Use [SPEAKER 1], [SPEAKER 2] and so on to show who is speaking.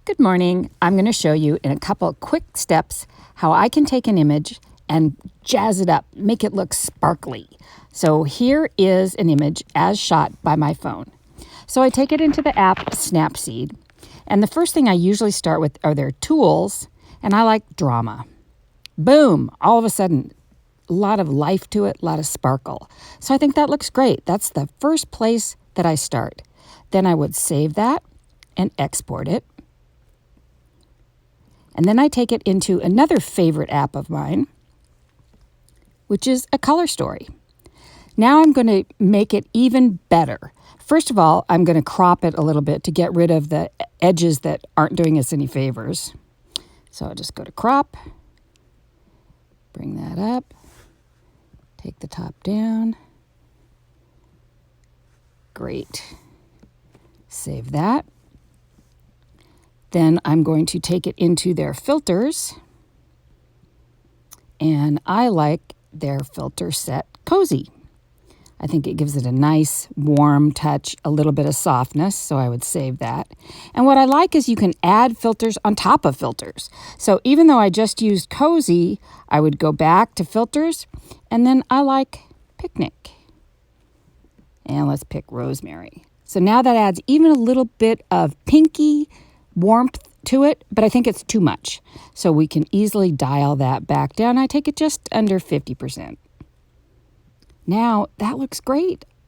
[SPEAKER 1] Good morning. I'm going to show you in a couple of quick steps how I can take an image and jazz it up, make it look sparkly. So here is an image as shot by my phone. So I take it into the app Snapseed, and the first thing I usually start with are their tools, and I like drama. Boom! All of a sudden, a lot of life to it, a lot of sparkle. So I think that looks great. That's the first place that I start. Then I would save that and export it. And then I take it into another favorite app of mine, which is a color story. Now I'm going to make it even better. First of all, I'm going to crop it a little bit to get rid of the edges that aren't doing us any favors. So I'll just go to crop, bring that up, take the top down. Great. Save that. Then I'm going to take it into their filters, and I like their filter set Cozy. I think it gives it a nice warm touch, a little bit of softness, so I would save that. And what I like is you can add filters on top of filters. So even though I just used Cozy, I would go back to filters, and then I like Picnic. And let's pick Rosemary. So now that adds even a little bit of pinky warmth to it, but I think it's too much. So we can easily dial that back down. I take it just under 50%. Now that looks great.